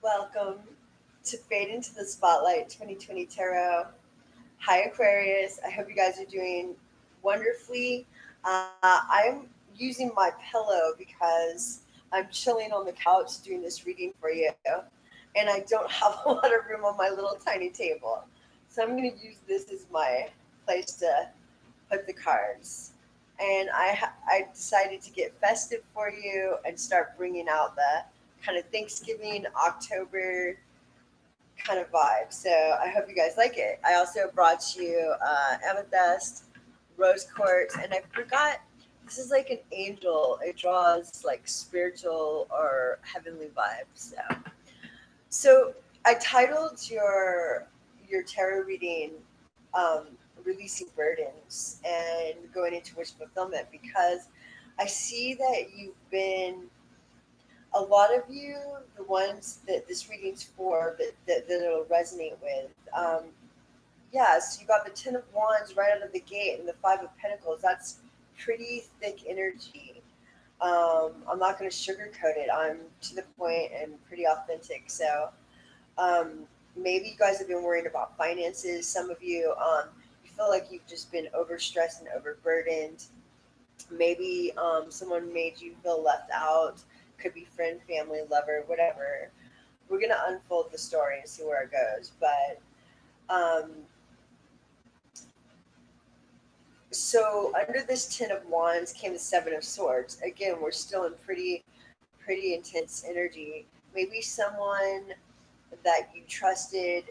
Welcome to Fade into the Spotlight 2020 Tarot. Hi, Aquarius. I hope you guys are doing wonderfully. I'm using my pillow because I'm chilling on the couch doing this reading for you, and I don't have a lot of room on my little tiny table. So I'm going to use this as my place to put the cards. And I decided to get festive for you and start bringing out the kind of Thanksgiving, October kind of vibe. So I hope you guys like it. I also brought you amethyst, rose quartz, and I forgot this is like an angel. It draws like spiritual or heavenly vibes. So I titled your tarot reading um, "Releasing Burdens" and going into wish fulfillment because I see that you've been a lot of you, the ones that this reading's for, that it'll resonate with. Yeah, so you got the Ten of Wands right out of the gate and the Five of Pentacles. That's pretty thick energy. I'm not going to sugarcoat it. I'm to the point and pretty authentic. So um, maybe you guys have been worried about finances. Some of you, you feel like you've just been overstressed and overburdened. Maybe someone made you feel left out. Could be friend, family, lover, whatever. We're gonna unfold the story and see where it goes. But um, so under this Ten of Wands came the Seven of Swords. Again, we're still in pretty intense energy. Maybe someone that you trusted,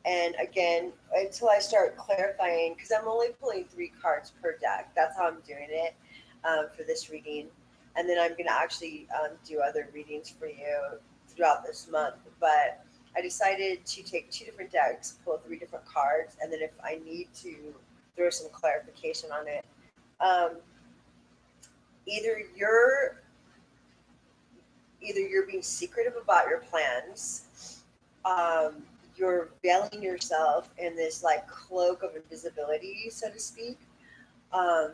and again, until I start clarifying, because I'm only pulling three cards per deck. That's how I'm doing it for this reading. And then I'm going to actually do other readings for you throughout this month. But I decided to take two different decks, pull three different cards, and then if I need to throw some clarification on it. Um, either you're either you're being secretive about your plans, um, you're veiling yourself in this like cloak of invisibility, so to speak. Um,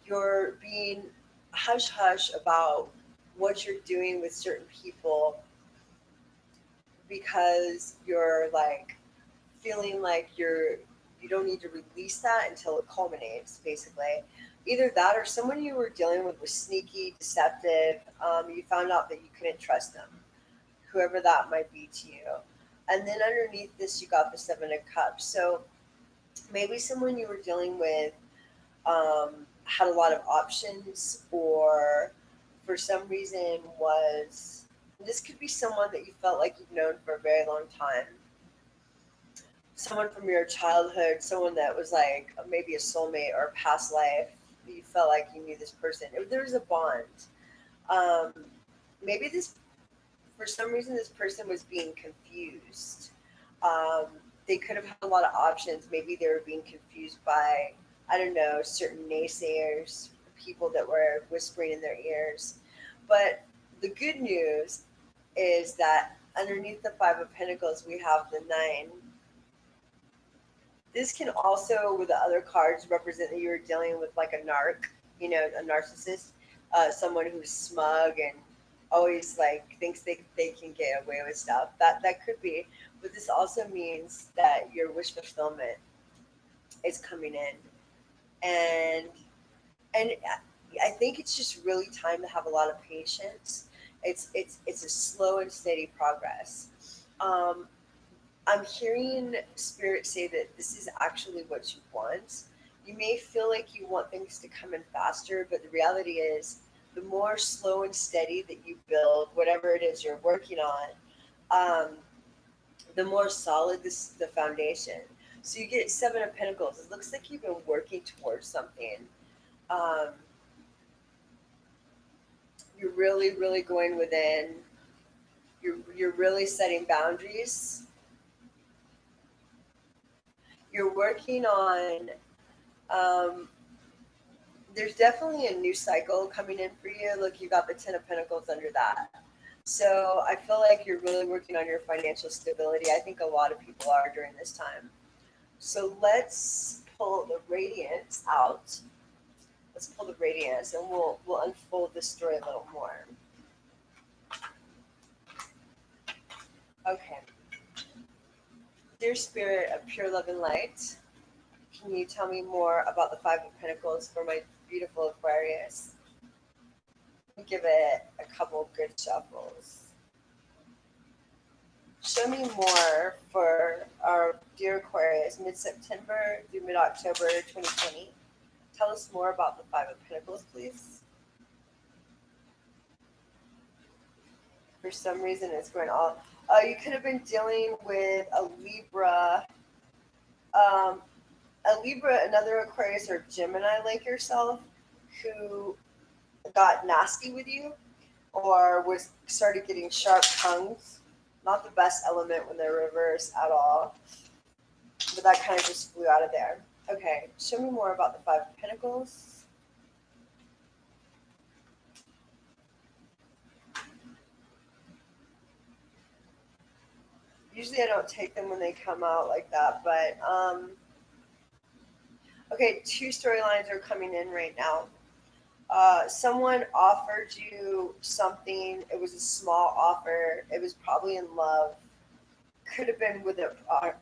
you're being hush hush about what you're doing with certain people because you're like feeling like you don't need to release that until it culminates, basically. Either that or someone you were dealing with was sneaky, deceptive. You found out that you couldn't trust them, whoever that might be to you. And then underneath this, you got the Seven of Cups. So maybe someone you were dealing with had a lot of options, or for some reason was this could be someone that you felt like you've known for a very long time, someone from your childhood, someone that was like maybe a soulmate or a past life. You felt like you knew this person. There was a bond. Um, maybe this, for some reason, this person was being confused. Um, they could have had a lot of options. Maybe they were being confused by, I don't know, certain naysayers, people that were whispering in their ears. But the good news is that underneath the Five of Pentacles, we have the Nine. This can also, with the other cards, represent that you're dealing with like a narc, a narcissist, someone who's smug and always like thinks they can get away with stuff. That could be, but this also means that your wish fulfillment is coming in, and and I think it's just really time to have a lot of patience. It's a slow and steady progress. Um, I'm hearing spirit say that this is actually what you want. You may feel like you want things to come in faster, but the reality is the more slow and steady that you build whatever it is you're working on, um, the more solid the foundation. So you get Seven of Pentacles. It looks like you've been working towards something. Um, you're really going within. You're really setting boundaries. You're working on um, there's definitely a new cycle coming in for you. Look, you got the Ten of Pentacles under that. So I feel like you're really working on your financial stability. I think a lot of people are during this time. So let's pull the radiance out. Let's pull the radiance and we'll unfold this story a little more. Okay. Dear Spirit of pure love and light, can you tell me more about the Five of Pentacles for my beautiful Aquarius? Give it a couple good shuffles. Show me more for our dear Aquarius, mid-September through mid-October 2020. Tell us more about the Five of Pentacles, please. For some reason, it's going all. You could have been dealing with um, a Libra, another Aquarius or Gemini like yourself, who got nasty with you or was started getting sharp tongues. Not the best element when they're reversed at all, but that kind of just flew out of there. Okay, show me more about the Five of Pentacles. Usually I don't take them when they come out like that, but okay, two storylines are coming in right now. Someone offered you something. It was a small offer. It was probably in love. Could have been with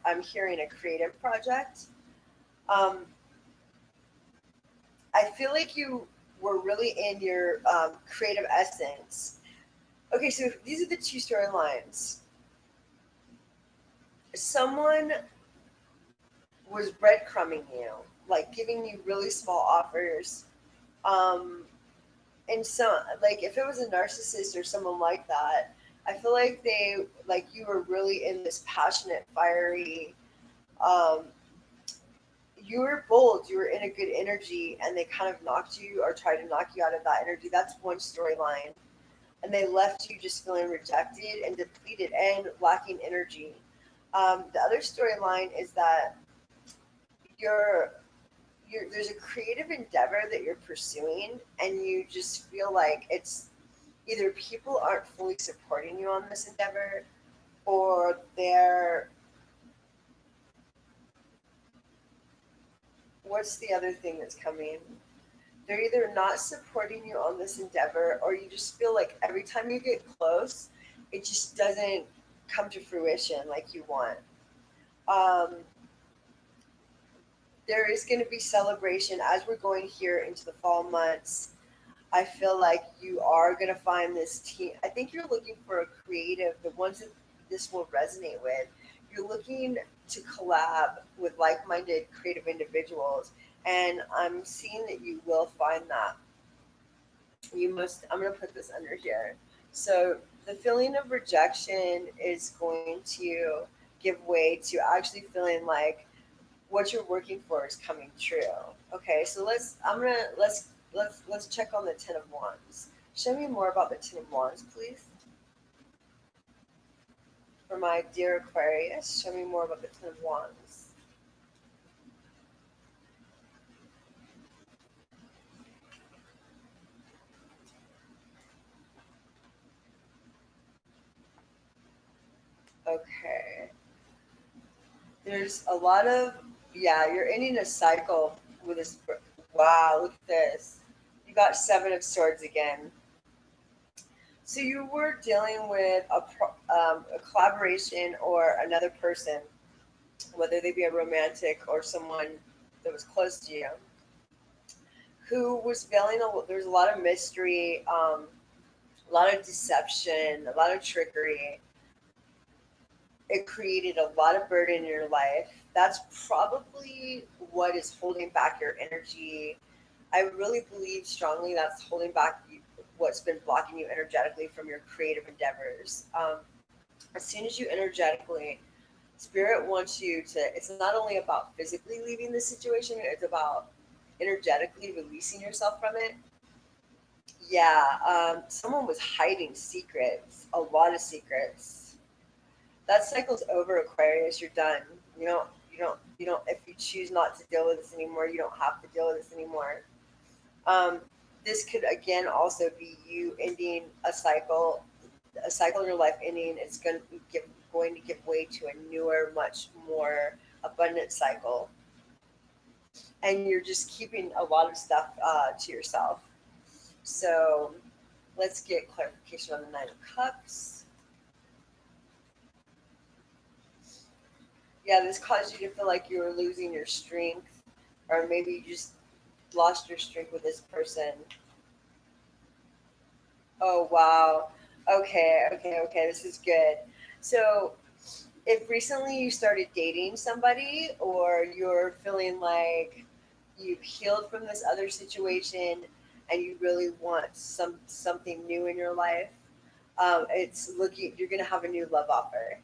I'm hearing a creative project. Um, I feel like you were really in your creative essence. Okay, so these are the two storylines. Someone was breadcrumbing you, like giving you really small offers. Um, and so, like, if it was a narcissist or someone like that, I feel like you were really in this passionate, fiery, um, you were bold, you were in a good energy, and they kind of knocked you or tried to knock you out of that energy. That's one storyline. And they left you just feeling rejected and depleted and lacking energy. The other storyline is that you're, there's a creative endeavor that you're pursuing, and you just feel like it's either people aren't fully supporting you on this endeavor, or what's the other thing that's coming? They're either not supporting you on this endeavor, or you just feel like every time you get close, it just doesn't come to fruition like you want. Um, there is going to be celebration as we're going here into the fall months. I feel like you are going to find this team. I think you're looking for a creative, the ones that this will resonate with. You're looking to collab with like minded creative individuals. And I'm seeing that you will find that. I'm going to put this under here. So the feeling of rejection is going to give way to actually feeling like what you're working for is coming true. Okay, so let's check on the Ten of Wands. Show me more about the Ten of Wands, please. For my dear Aquarius, show me more about the Ten of Wands. Okay. There's a lot of, yeah, you're ending a cycle with this. Wow, look at this. You got Seven of Swords again. So you were dealing with a collaboration or another person, whether they be a romantic or someone that was close to you, who was veiling there's a lot of mystery, a lot of deception, a lot of trickery. It created a lot of burden in your life. That's probably what is holding back your energy. I really believe strongly that's holding back what's been blocking you energetically from your creative endeavors. As soon as you energetically, Spirit wants you to, it's not only about physically leaving the situation, it's about energetically releasing yourself from it. Yeah, someone was hiding secrets, a lot of secrets. That cycle's over, Aquarius. You're done. If you choose not to deal with this anymore, you don't have to deal with this anymore. Um, this could again also be you ending a cycle in your life ending. It's going to give way to a newer, much more abundant cycle, and you're just keeping a lot of stuff to yourself. So let's get clarification on the Nine of Cups. Yeah, this caused you to feel like you were losing your strength, or maybe you just lost your strength with this person. Oh, wow. Okay, okay, okay. This is good. So, if recently you started dating somebody, or you're feeling like you've healed from this other situation and you really want something new in your life, it's looking you're gonna have a new love offer.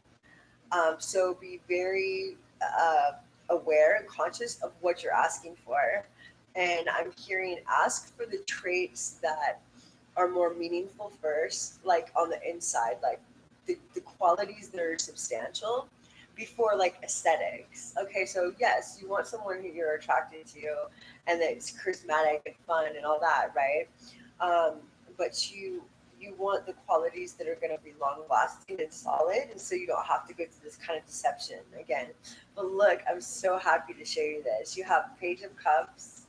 So be very aware and conscious of what you're asking for. And I'm hearing ask for the traits that are more meaningful first, like on the inside, like the qualities that are substantial before like aesthetics. Okay, so yes, you want someone who you're attracted to and that's charismatic and fun and all that, right? Um, but you want the qualities that are going to be long lasting and solid, and so you don't have to go through this kind of deception again. But look, I'm so happy to show you this. You have Page of Cups.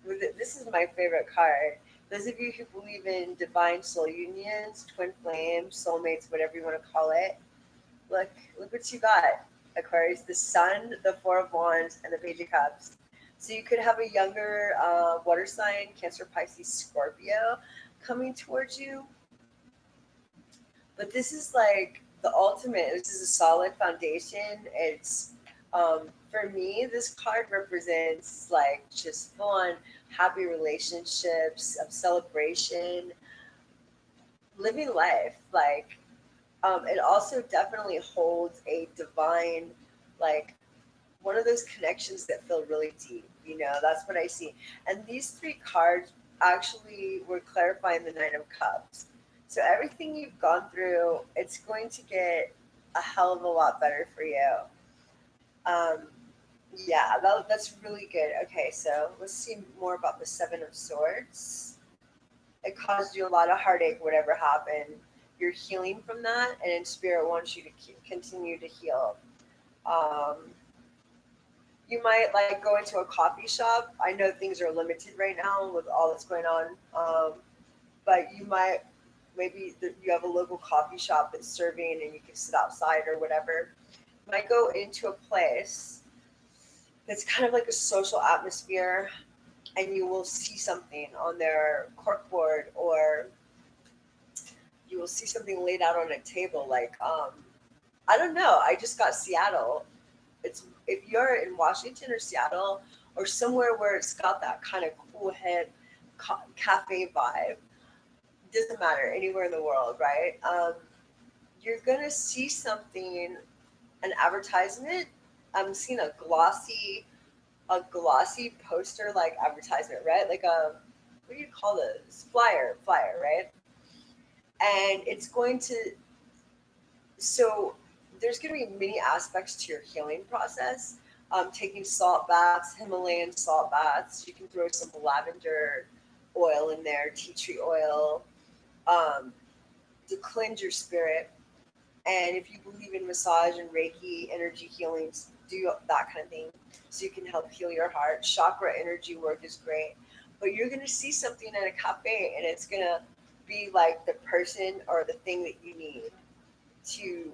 This is my favorite card. Those of you who believe in divine soul unions, twin flames, soulmates, whatever you want to call it, look, look what you got, Aquarius. The Sun, the Four of Wands, and the Page of Cups. So you could have a younger water sign, Cancer, Pisces, Scorpio, coming towards you. But this is like the ultimate. This is a solid foundation. It's for me, this card represents like just full on happy relationships, of celebration, living life. Like it also definitely holds a divine, like one of those connections that feel really deep. You know, that's what I see. And these three cards actually were clarifying the Nine of Cups. So everything you've gone through, it's going to get a hell of a lot better for you. Um, yeah, that's really good. Okay, so let's see more about the Seven of Swords. It caused you a lot of heartache, whatever happened. You're healing from that, and in spirit wants you to continue to heal. Um, you might like go into a coffee shop. I know things are limited right now with all that's going on, but you might you have a local coffee shop that's serving, and you can sit outside or whatever. You might go into a place that's kind of like a social atmosphere, and you will see something on their corkboard, or you will see something laid out on a table. Like I don't know. I just got Seattle. It's if you're in Washington or Seattle or somewhere where it's got that kind of cool head cafe vibe. Doesn't matter anywhere in the world, right? You're gonna see something, an advertisement. I'm seeing a glossy poster like advertisement, right? Like a what do you call this? Flyer, right? And it's going to so there's going to be many aspects to your healing process. Taking salt baths, Himalayan salt baths. You can throw some lavender oil in there, tea tree oil, um, to cleanse your spirit. And if you believe in massage and Reiki, energy healings, do that kind of thing so you can help heal your heart. Chakra energy work is great. But you're going to see something at a cafe, and it's going to be like the person or the thing that you need to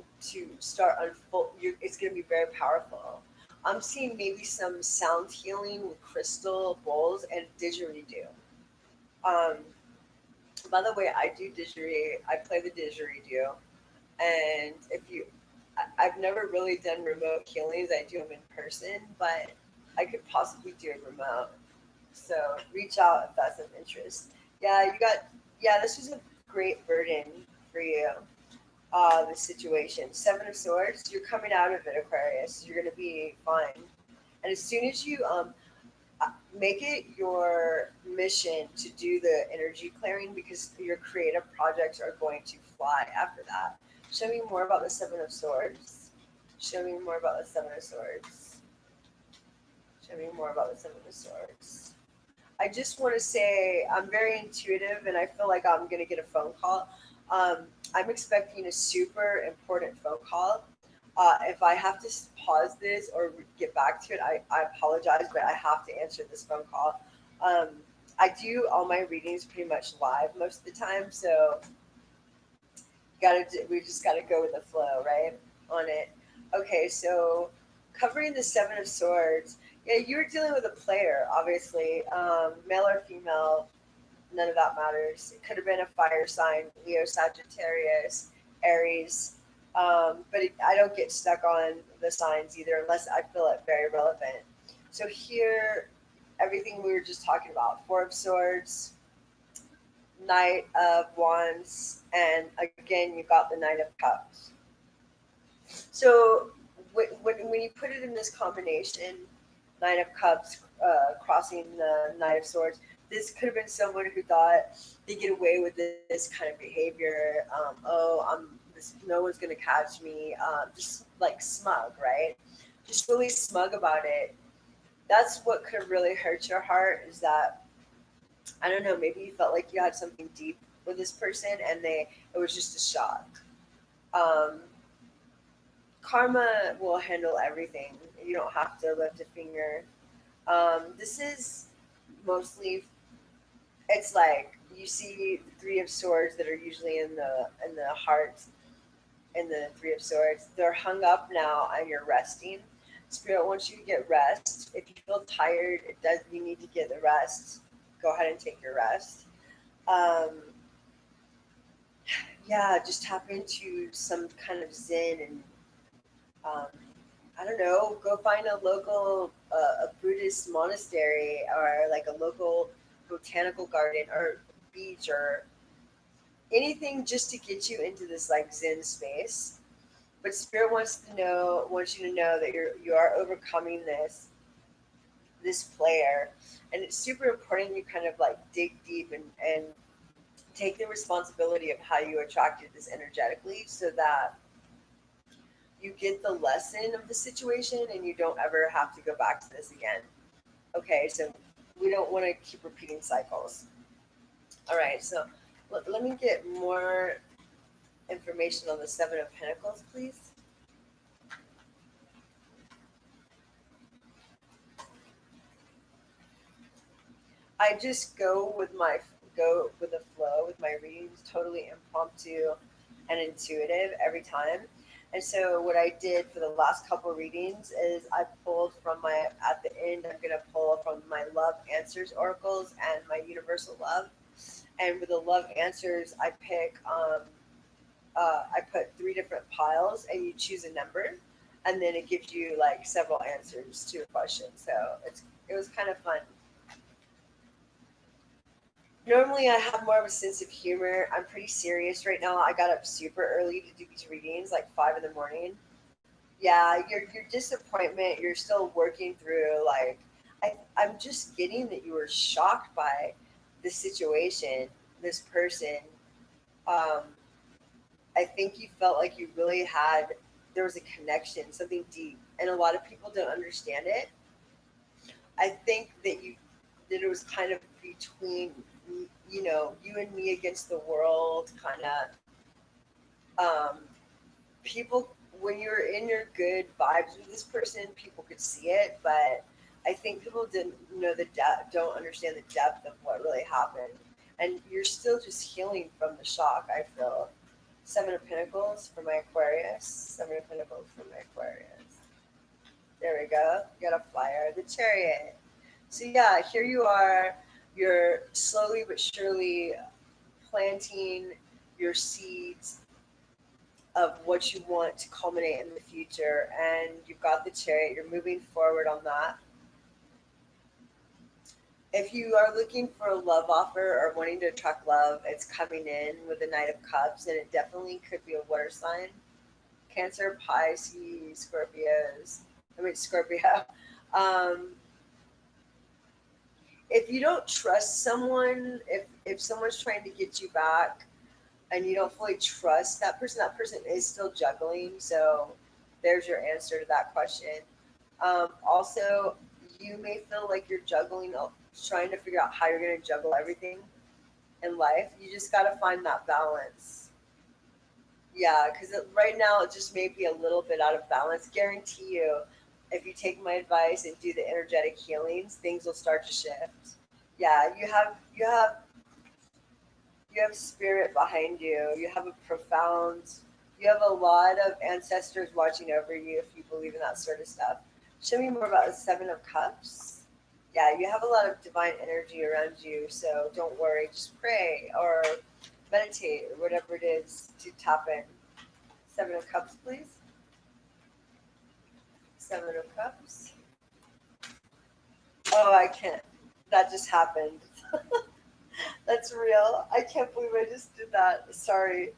start unfold. It's going to be very powerful. I'm seeing maybe some sound healing with crystal bowls and didgeridoo. Um, by the way, I do didgeridoo. I play the didgeridoo, and I've never really done remote healings. I do them in person, but I could possibly do it remote. So reach out if that's of interest. Yeah, you got. Yeah, this was a great burden for you. The situation. Seven of Swords, you're coming out of it, Aquarius. You're going to be fine. And as soon as you make it your mission to do the energy clearing, because your creative projects are going to fly after that. Show me more about the Seven of Swords. Show me more about the Seven of Swords. Show me more about the Seven of Swords. I just want to say I'm very intuitive, and I feel like I'm going to get a phone call. I'm expecting a super important phone call. If I have to pause this or get back to it, I apologize, but I have to answer this phone call. Um, I do all my readings pretty much live most of the time, so we just gotta go with the flow, right? On it. Okay, so covering the Seven of Swords. Yeah, you were dealing with a player, obviously, male or female, none of that matters. It could have been a fire sign, Leo, Sagittarius, Aries. I don't get stuck on the signs either unless I feel it very relevant. So here, everything we were just talking about, Four of Swords, Knight of Wands, and again, you got the Knight of Cups. So when you put it in this combination, Nine of Cups crossing the Knight of Swords, this could have been someone who thought they get away with this kind of behavior. No one's gonna catch me. Just like smug, right? Just really smug about it. That's what could really hurt your heart. Is that I don't know? Maybe you felt like you had something deep with this person, and it was just a shock. Um, Karma will handle everything. You don't have to lift a finger. This is mostly it's like you see the Three of Swords that are usually in the heart in the Three of Swords. They're hung up now and you're resting. Spirit wants you to get rest. If you feel tired, it does you need to get the rest. Go ahead and take your rest. Um, yeah, just tap into some kind of zen and um, I don't know, go find a local a Buddhist monastery or like a local botanical garden or beach or anything just to get you into this like Zen space. But Spirit wants you to know that you are overcoming this player, and it's super important you kind of like dig deep and take the responsibility of how you attracted this energetically, so that you get the lesson of the situation and you don't ever have to go back to this again. Okay, so we don't want to keep repeating cycles. All right, so let me get more information on the Seven of Pentacles, please. I just go with the flow with my readings, totally impromptu and intuitive every time. And so what I did for the last couple readings is I pulled from my at the end I'm gonna pull from my love answers oracles and my universal love. And with the love answers, I put three different piles, and you choose a number, and then it gives you like several answers to a question. So it was kind of fun. Normally, I have more of a sense of humor. I'm pretty serious right now. I got up super early to do these readings, like 5 in the morning. Yeah, your disappointment. You're still working through. Like I'm just getting that you were shocked by this situation, this person. Um, I think you felt like you really had there was a connection, something deep, and a lot of people don't understand it. I think that it was kind of between you and me against the world, kind of. People when you're in your good vibes with this person, people could see it, but I think people didn't know the depth, don't understand the depth of what really happened, and you're still just healing from the shock. I feel. Seven of Pentacles for my Aquarius. Seven of Pentacles for my Aquarius. There we go. You got a flyer. The Chariot. So yeah, here you are. You're slowly but surely planting your seeds of what you want to culminate in the future, and you've got the Chariot. You're moving forward on that. If you are looking for a love offer or wanting to attract love, it's coming in with the Knight of Cups, and it definitely could be a water sign. Cancer, Pisces, Scorpio. Um, if you don't trust someone, if someone's trying to get you back and you don't fully trust that person is still juggling. So there's your answer to that question. Also, you may feel like you're juggling, trying to figure out how you're going to juggle everything in life. You just got to find that balance. Yeah, because right now it just may be a little bit out of balance. Guarantee you, if you take my advice and do the energetic healings, things will start to shift. Yeah, you have spirit behind you. You have a lot of ancestors watching over you if you believe in that sort of stuff. Show me more about the Seven of Cups. Yeah, you have a lot of divine energy around you, so don't worry. Just pray or meditate or whatever it is to tap in. Seven of Cups, please. Seven of Cups. Oh, I can't. That just happened. That's real. I can't believe I just did that. Sorry.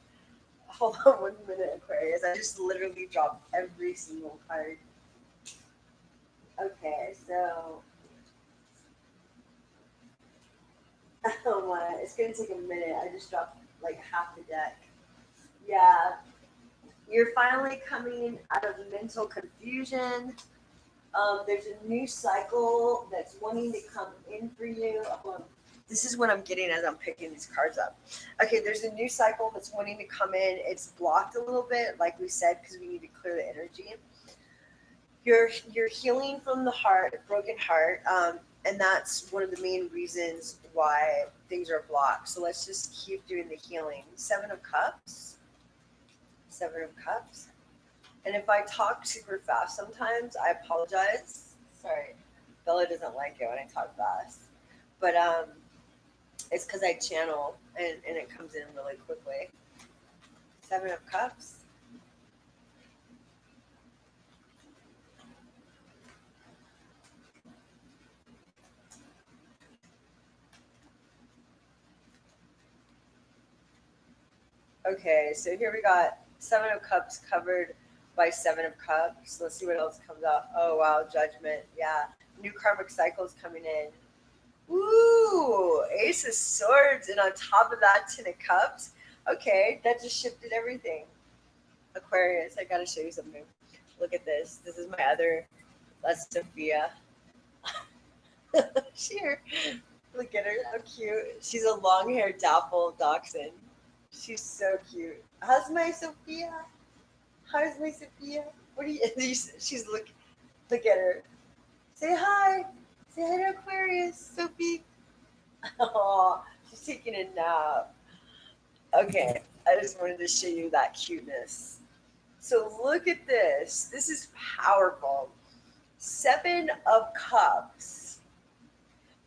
Hold on 1 minute, Aquarius. I just literally dropped every single card. Okay, so oh my, it's gonna take a minute. I just dropped like half the deck. Yeah, you're finally coming out of mental confusion. There's a new cycle that's wanting to come in for you. This is what I'm getting as I'm picking these cards up. Okay, there's a new cycle that's wanting to come in. It's blocked a little bit, like we said, because we need to clear the energy. You're healing from the heart, broken heart, and that's one of the main reasons why things are blocked. So let's just keep doing the healing. Seven of Cups. Seven of Cups. And if I talk super fast sometimes, I apologize. Sorry. Bella doesn't like it when I talk fast. But it's because I channel and it comes in really quickly. Seven of Cups. Okay, so here we got Seven of Cups covered by Seven of Cups. Let's see what else comes out. Oh, wow, Judgment. Yeah. New karmic cycles coming in. Ooh, Ace of Swords. And on top of that, Ten of Cups. Okay, that just shifted everything. Aquarius, I gotta show you something. Look at this. This is my other. That's Sophia. Here. Look at her. How cute. She's a long haired dapple dachshund. She's so cute. How's my Sophia? How's my Sophia? What are you? She's look at her. Say hi. Say hi to Aquarius, Sophie. Oh, she's taking a nap. Okay, I just wanted to show you that cuteness. So look at this. This is powerful. Seven of Cups,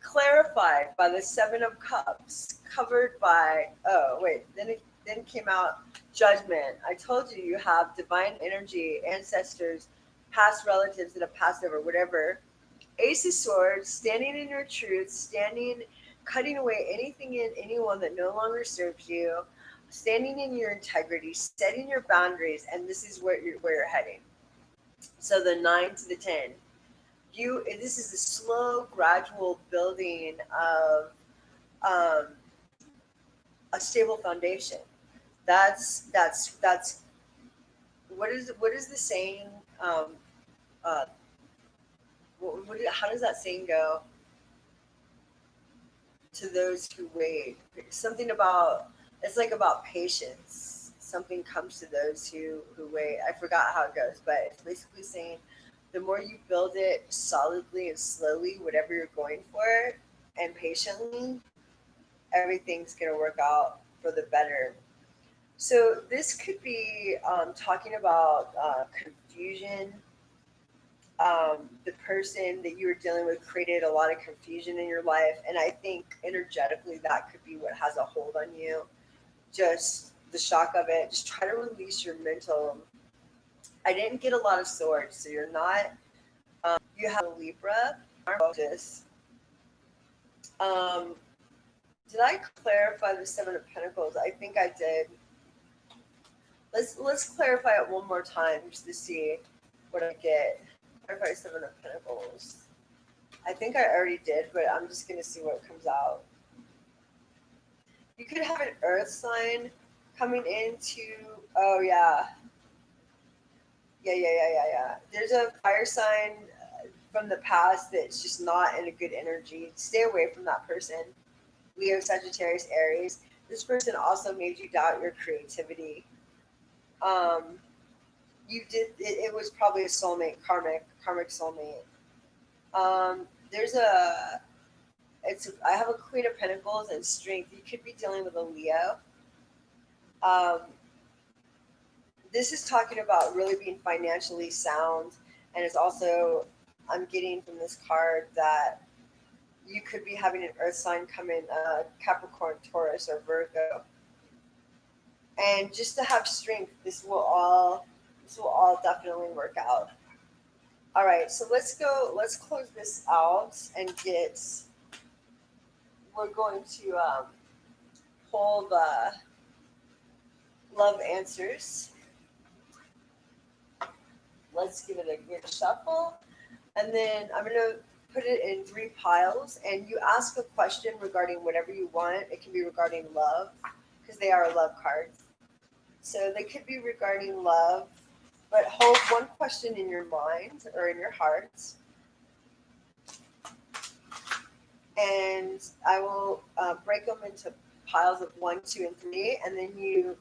clarified by the Seven of Cups, covered by, oh, wait, then came out Judgment. I told you you have divine energy, ancestors, past relatives that have passed over, whatever. Ace of Swords, standing in your truth, cutting away anything and anyone that no longer serves you, standing in your integrity, setting your boundaries, and this is where you're heading. So the 9 to the 10. This is a slow, gradual building of um, a stable foundation. That's what is the saying? Uh, how does that saying go? To those who wait, something about it's like about patience. Something comes to those who wait. I forgot how it goes, but it's basically saying the more you build it solidly and slowly, whatever you're going for, and patiently, everything's going to work out for the better. So this could be talking about confusion. The person that you were dealing with created a lot of confusion in your life, and I think energetically that could be what has a hold on you. Just the shock of it. Just try to release your mental. I didn't get a lot of swords, so you're not. You have a Libra. Just um, did I clarify the Seven of Pentacles? I think I did. Let's clarify it one more time just to see what I get. Clarify Seven of Pentacles. I think I already did, but I'm just gonna see what comes out. You could have an Earth sign coming into. Oh yeah, yeah. There's a fire sign from the past that's just not in a good energy. Stay away from that person. Leo, Sagittarius, Aries. This person also made you doubt your creativity. Um, you did. It was probably a soulmate, karmic soulmate. There's a. I have a Queen of Pentacles and Strength. You could be dealing with a Leo. Um, this is talking about really being financially sound, and it's also I'm getting from this card that you could be having an earth sign come in, Capricorn, Taurus, or Virgo, and just to have strength. This will all definitely work out. All right, so let's go. Let's close this out and get. We're going to pull the love answers. Let's give it a good shuffle. And then I'm going to put it in three piles. And you ask a question regarding whatever you want. It can be regarding love because they are love cards. So they could be regarding love, but hold one question in your mind or in your heart. And I will break them into piles of 1, 2, and 3. And then you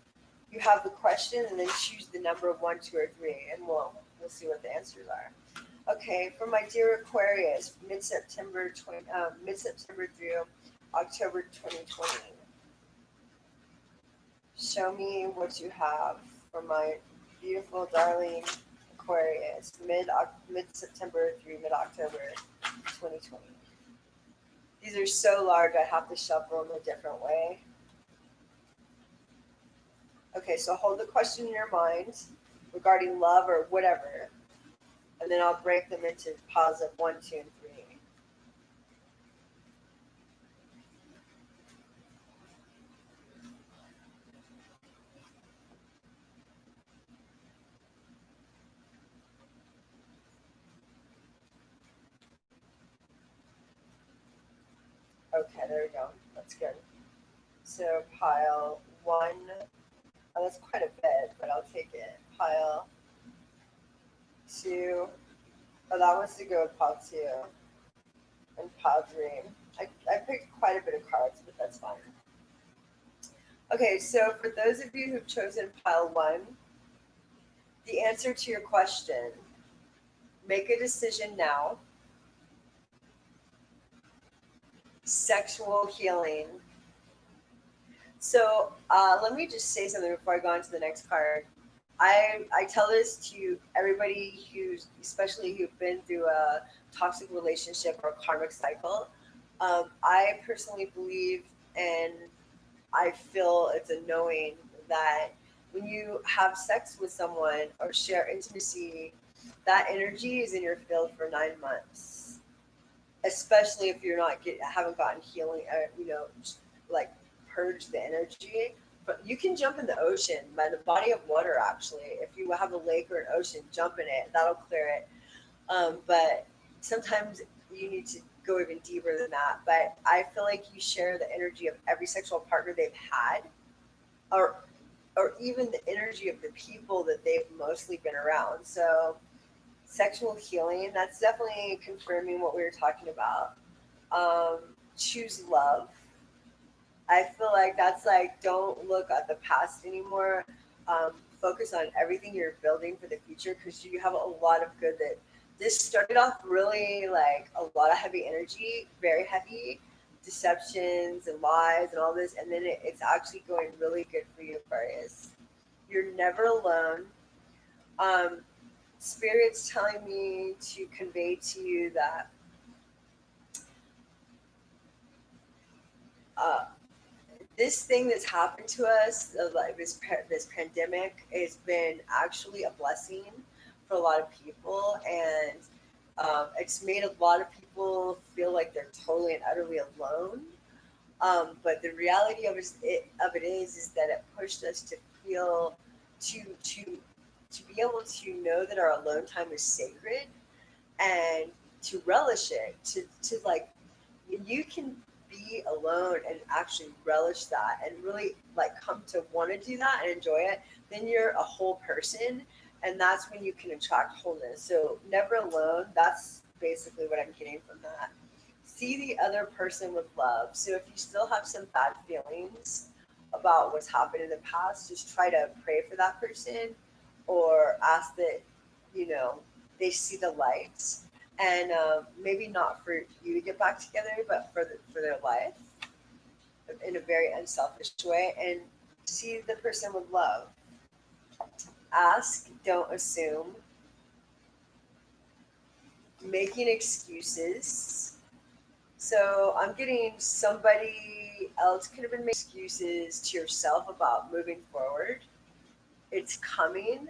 have the question and then choose the number of 1, 2, or 3. And we'll see what the answers are. Okay, for my dear Aquarius, mid-September through October 2020. Show me what you have for my beautiful, darling Aquarius, mid-September through mid-October 2020. These are so large, I have to shuffle them a different way. Okay, so hold the question in your mind regarding love or whatever. And then I'll break them into piles of 1, 2, and 3. Okay, there we go. That's good. So pile 1, oh, that's quite a bit, but I'll take it. Pile 2, oh, that wants to go with pile 2. And pile 3. I picked quite a bit of cards, but that's fine. Okay, so for those of you who've chosen pile 1, the answer to your question, make a decision now. Sexual healing. So let me just say something before I go on to the next card. I tell this to everybody especially who've been through a toxic relationship or a karmic cycle. I personally believe, and I feel it's a knowing, that when you have sex with someone or share intimacy, that energy is in your field for 9 months. Especially if you're not haven't gotten healing, like purge the energy. But you can jump in the ocean, by the body of water. Actually, if you have a lake or an ocean, jump in it. That'll clear it. But sometimes you need to go even deeper than that. But I feel like you share the energy of every sexual partner they've had, or even the energy of the people that they've mostly been around. So sexual healing, that's definitely confirming what we were talking about. Choose love. I feel like that's like, don't look at the past anymore. Focus on everything you're building for the future, because you have a lot of good. That this started off really like a lot of heavy energy, very heavy deceptions and lies and all this, and then it's actually going really good for you, Aquarius. You're never alone. Um, Spirit's telling me to convey to you that uh, this thing that's happened to us, like this pandemic, has been actually a blessing for a lot of people, and it's made a lot of people feel like they're totally and utterly alone. But the reality of it is that it pushed us to feel to be able to know that our alone time is sacred, and to relish it, to like, you can be alone and actually relish that and really like come to want to do that and enjoy it. Then you're a whole person, and that's when you can attract wholeness. So never alone, that's basically what I'm getting from that. See the other person with love. So if you still have some bad feelings about what's happened in the past, just try to pray for that person, or ask that, you know, they see the light, and maybe not for you to get back together, but for their life, in a very unselfish way, and see the person with love. Ask, don't assume. making excuses. So I'm getting somebody else could have been making excuses to yourself about moving forward. It's coming.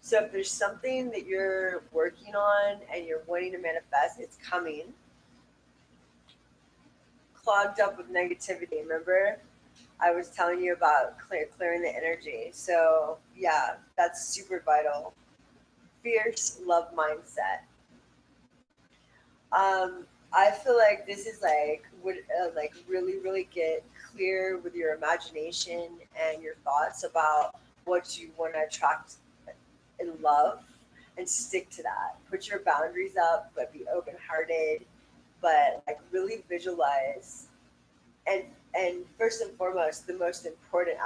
So if there's something that you're working on and you're wanting to manifest, it's coming. Clogged up with negativity. Remember, I was telling you about clearing the energy. So yeah, that's super vital. Fierce love mindset. I feel like this is like would like really get clear with your imagination and your thoughts about what you want to attract in love, and stick to that. Put your boundaries up, but be open hearted. But like really visualize, and first and foremost, the most important,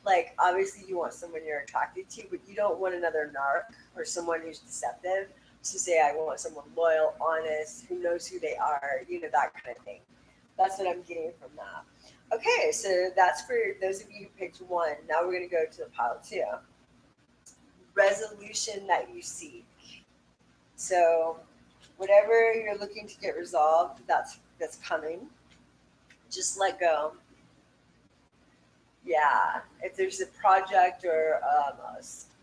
like obviously you want someone you're attracted to, but you don't want another narc or someone who's deceptive. To say I want someone loyal, honest, who knows who they are, that kind of thing. That's what I'm getting from that. Okay, so that's for those of you who picked one. Now we're gonna go to the pile two. Resolution that you seek. So whatever you're looking to get resolved, that's coming. Just let go. Yeah, if there's a project or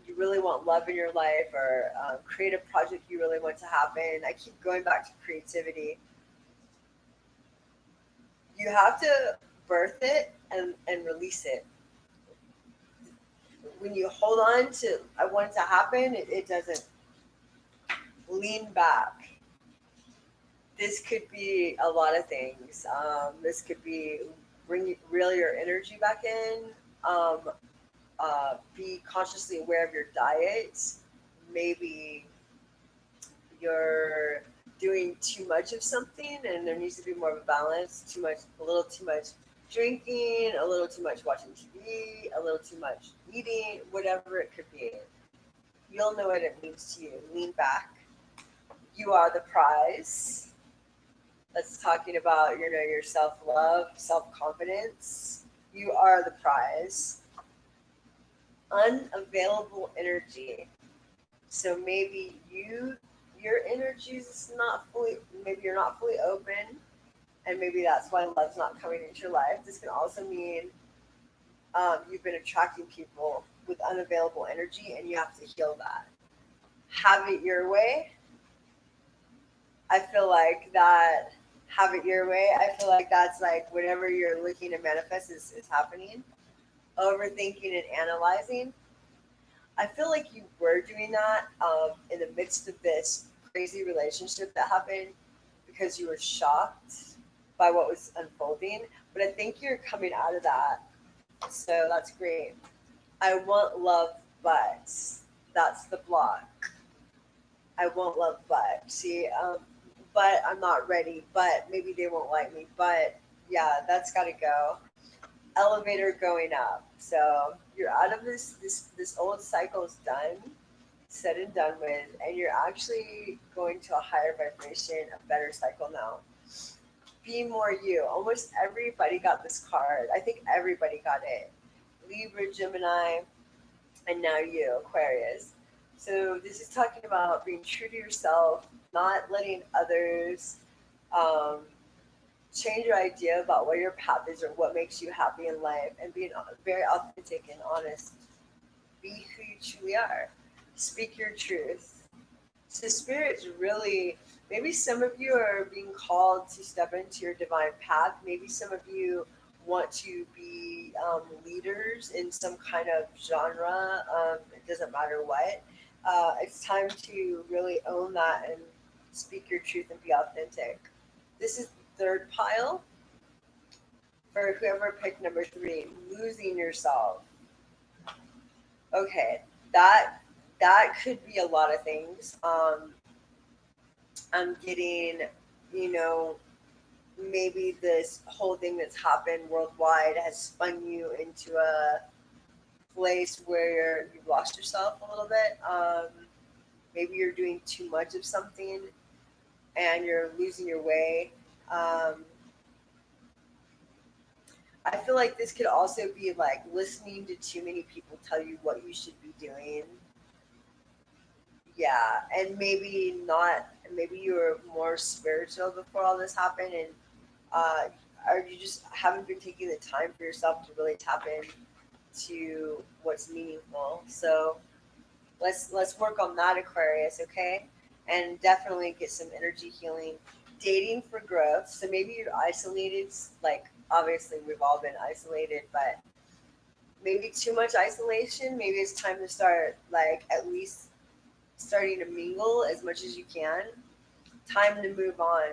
you really want love in your life, or creative project you really want to happen, I keep going back to creativity. You have to birth it and release it. When you hold on to I want it to happen, it doesn't. Lean back. This could be a lot of things. This could be reel your energy back in. Um, be consciously aware of your diet. Maybe you're doing too much of something, and there needs to be more of a balance. A little too much drinking, a little too much watching TV, a little too much eating, whatever it could be. You'll know what it means to you. Lean back. You are the prize. That's talking about your self-love, self-confidence. You are the prize. Unavailable energy. So maybe your energy is not fully, maybe you're not fully open, and maybe that's why love's not coming into your life. This can also mean you've been attracting people with unavailable energy, and you have to heal that. Have it your way. I feel like that. Have it your way. I feel like that's like whatever you're looking to manifest is happening. Overthinking and analyzing. I feel like you were doing that in the midst of this crazy relationship that happened, because you were shocked by what was unfolding. But I think you're coming out of that. So that's great. I want love, but that's the block. I won't love, but see, but I'm not ready, but maybe they won't like me, but yeah, that's got to go. Elevator going up. So you're out of this old cycle is done, said and done with, and you're actually going to a higher vibration, a better cycle now. Be more you. Almost everybody got this card. I think everybody got it. Libra, Gemini, and now you, Aquarius. So this is talking about being true to yourself, not letting others um, change your idea about what your path is or what makes you happy in life, and being very authentic and honest. Be who you truly are. Speak your truth. So spirit's really, maybe some of you are being called to step into your divine path. Maybe some of you want to be leaders in some kind of genre. It doesn't matter what. It's time to really own that and speak your truth and be authentic. This is the third pile for whoever picked number 3, losing yourself. Okay, that could be a lot of things. I'm getting, you know, maybe this whole thing that's happened worldwide has spun you into a place where you've lost yourself a little bit. Maybe you're doing too much of something and you're losing your way. I feel like this could also be like listening to too many people tell you what you should be doing. Yeah, and maybe not. Maybe you were more spiritual before all this happened, and uh, or you just haven't been taking the time for yourself to really tap in to what's meaningful. So let's work on that, Aquarius, okay? And definitely get some energy healing. Dating for growth. So maybe you're isolated. Like obviously we've all been isolated, but maybe too much isolation. Maybe it's time to start, like, at least starting to mingle as much as you can. Time to move on.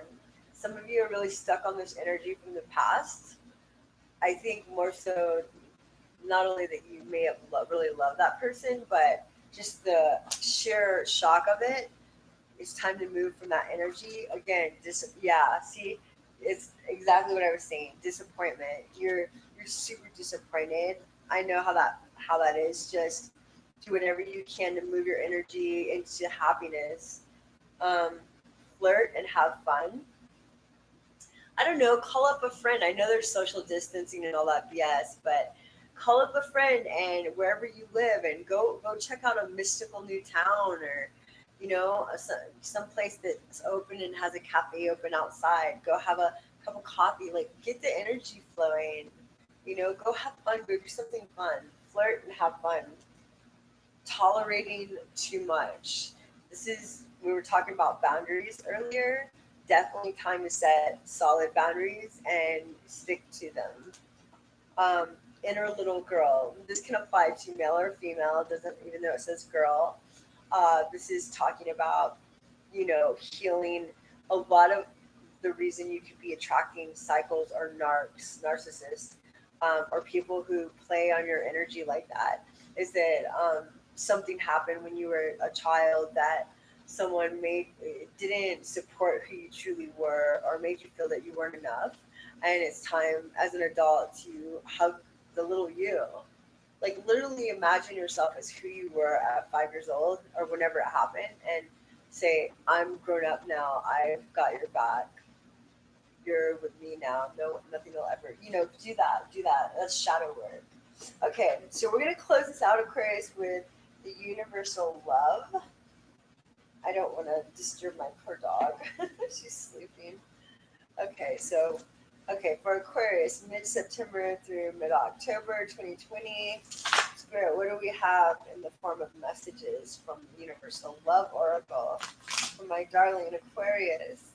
Some of you are really stuck on this energy from the past. I think more so, not only that you may have really loved that person, but just the sheer shock of it. It's time to move from that energy again. Yeah, see, it's exactly what I was saying. Disappointment. You're super disappointed. I know how that is. Just do whatever you can to move your energy into happiness. Um, Flirt and have fun. I don't know, call up a friend. I know there's social distancing and all that BS, but call up a friend and wherever you live and go check out a mystical new town, or some place that's open and has a cafe open outside. Go have a cup of coffee. Like, get the energy flowing. Go have fun. Go do something fun. Flirt and have fun. Tolerating too much. We were talking about boundaries earlier. Definitely time to set solid boundaries and stick to them. Um, Inner little girl. This can apply to male or female. Doesn't, even though it says girl. This is talking about, healing. A lot of the reason you could be attracting cycles or narcissists, or people who play on your energy like that, is that something happened when you were a child that someone didn't support who you truly were, or made you feel that you weren't enough, and it's time as an adult to hug the little you. Like, literally imagine yourself as who you were at 5 years old or whenever it happened, and say, I'm grown up now. I've got your back. You're with me now. No, nothing will ever, do that. Do that. That's shadow work. Okay, so we're going to close this out, Aquarius, with the universal love. I don't want to disturb my poor dog. She's sleeping. Okay, for Aquarius, mid-September through mid-October 2020, Spirit, what do we have in the form of messages from the Universal Love Oracle for my darling Aquarius?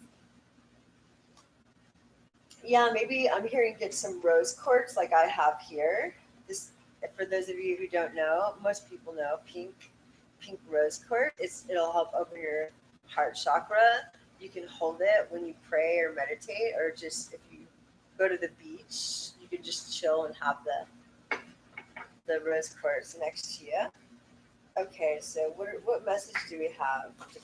Yeah, maybe I'm hearing get some rose quartz like I have here. This, for those of you who don't know, most people know pink rose quartz. It'll help open your heart chakra. You can hold it when you pray or meditate, or just if you go to the beach, you can just chill and have the rose quartz next to you. Okay, so what message do we have to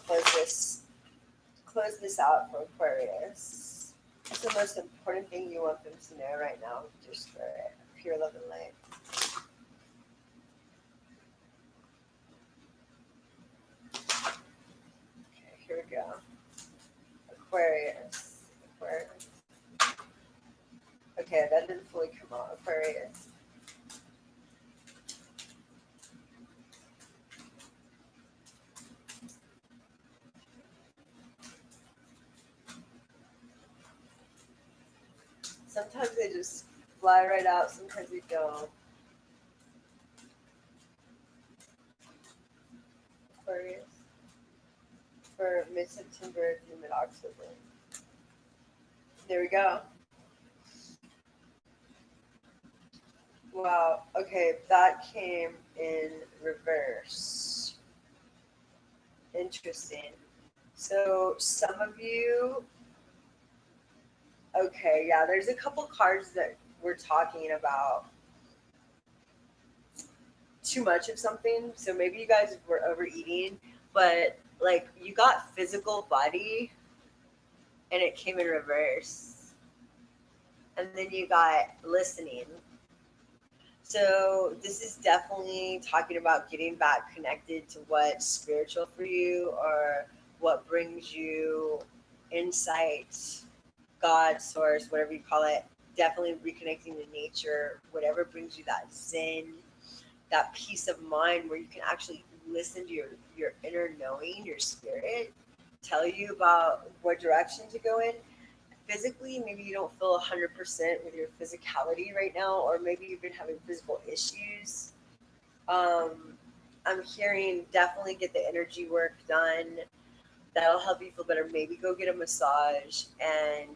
close this out for Aquarius? What's the most important thing you want them to know right now, dear Spirit? Pure love and light. Okay, here we go. Aquarius. Okay, that didn't fully come out. Aquarius. Sometimes they just fly right out, sometimes they don't. Aquarius. For mid-September through mid-October. There we go. Wow. Okay, that came in reverse. Interesting. So some of you, okay, yeah, there's a couple cards that we're talking about too much of something. So maybe you guys were overeating, but like you got physical body and it came in reverse. And then you got listening. So this is definitely talking about getting back connected to what's spiritual for you, or what brings you insight, God, source, whatever you call it. Definitely reconnecting to nature, whatever brings you that zen, that peace of mind where you can actually listen to your inner knowing, your spirit, tell you about what direction to go in. Physically, maybe you don't feel 100% with your physicality right now, or maybe you've been having physical issues. Um, I'm hearing definitely get the energy work done. That'll help you feel better. Maybe go get a massage. And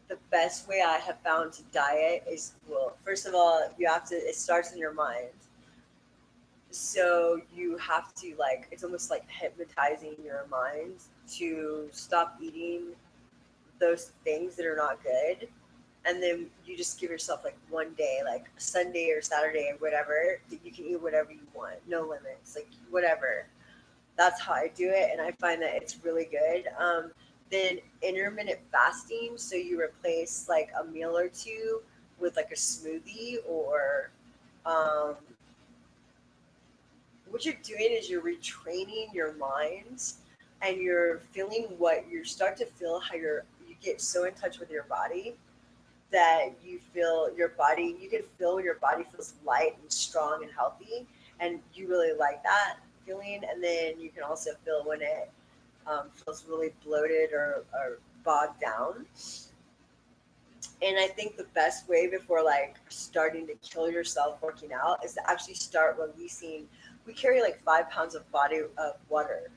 the best way I have found to diet is, well, first of all, you have to, it starts in your mind. So you have to, like, it's almost like hypnotizing your mind to stop eating those things that are not good. And then you just give yourself like one day, like Sunday or Saturday or whatever, that you can eat whatever you want, no limits, like whatever. That's how I do it, and I find that it's really good. Then intermittent fasting, so you replace like a meal or two with like a smoothie, or um, what you're doing is you're retraining your mind, and you're feeling what you start to feel how you get so in touch with your body that you feel your body, you can feel when your body feels light and strong and healthy, and you really like that feeling. And then you can also feel when it feels really bloated or bogged down. And I think the best way before like starting to kill yourself working out is to actually start releasing. We carry like 5 pounds of body of water.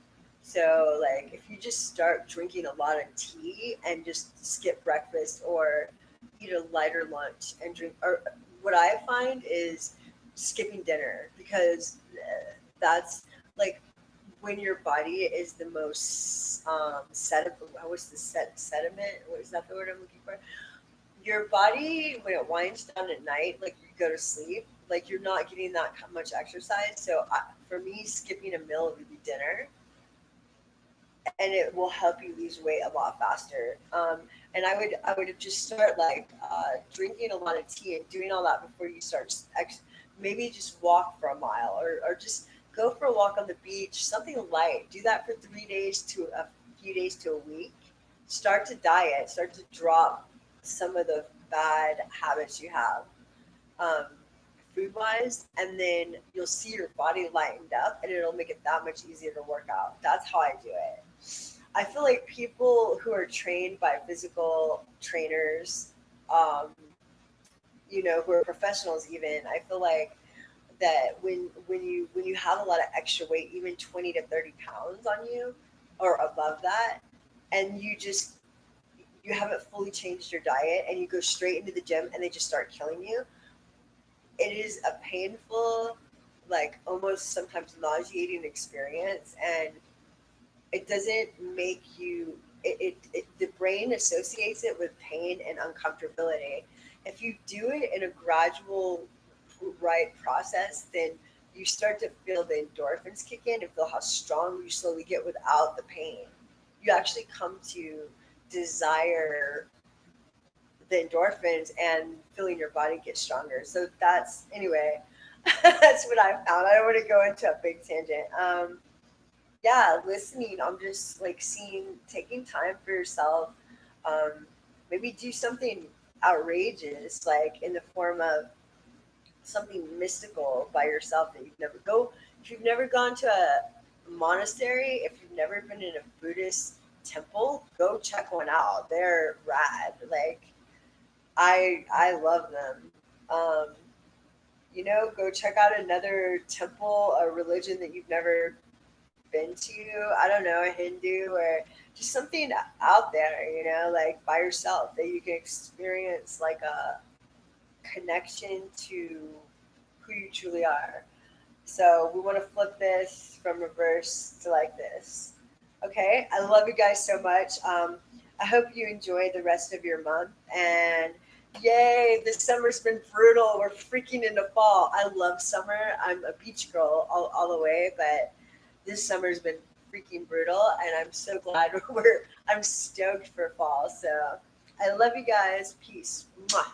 So like if you just start drinking a lot of tea and just skip breakfast, or eat a lighter lunch and drink, or what I find is skipping dinner, because that's like when your body is the most what's the sediment, what is that the word I'm looking for? Your body, when it winds down at night, like you go to sleep, like you're not getting that much exercise. So for me, skipping a meal would be dinner, and it will help you lose weight a lot faster. And I would just start like drinking a lot of tea and doing all that before you start. Maybe just walk for a mile, or just go for a walk on the beach, something light. Do that for 3 days to a few days to a week. Start to diet. Start to drop some of the bad habits you have, um, food wise, and then you'll see your body lightened up, and it'll make it that much easier to work out. That's how I do it. I feel like people who are trained by physical trainers, um, who are professionals, even, I feel like that when you have a lot of extra weight, even 20 to 30 pounds on you or above that, and you haven't fully changed your diet and you go straight into the gym and they just start killing you, it is a painful, like almost sometimes nauseating experience. And it doesn't make you, the brain associates it with pain and uncomfortability. If you do it in a gradual, right process, then you start to feel the endorphins kick in and feel how strong you slowly get without the pain. You actually come to desire the endorphins and feeling your body get stronger. So that's, anyway, that's what I found. I don't want to go into a big tangent. Yeah, listening. I'm just like seeing, taking time for yourself. Um, Maybe do something outrageous, like in the form of something mystical by yourself that you've never go. If you've never gone to a monastery, if you've never been in a Buddhist temple, go check one out. They're rad. Like I love them. Um, go check out another temple, a religion that you've never been to. I don't know, a Hindu, or just something out there, like by yourself, that you can experience like a connection to who you truly are. So we want to flip this from reverse to like this. Okay, I love you guys so much. I hope you enjoy the rest of your month. And yay, this summer's been brutal. We're freaking into fall. I love summer. I'm a beach girl all the way, but this summer's been freaking brutal, and I'm so glad I'm stoked for fall. So I love you guys. Peace. Mwah.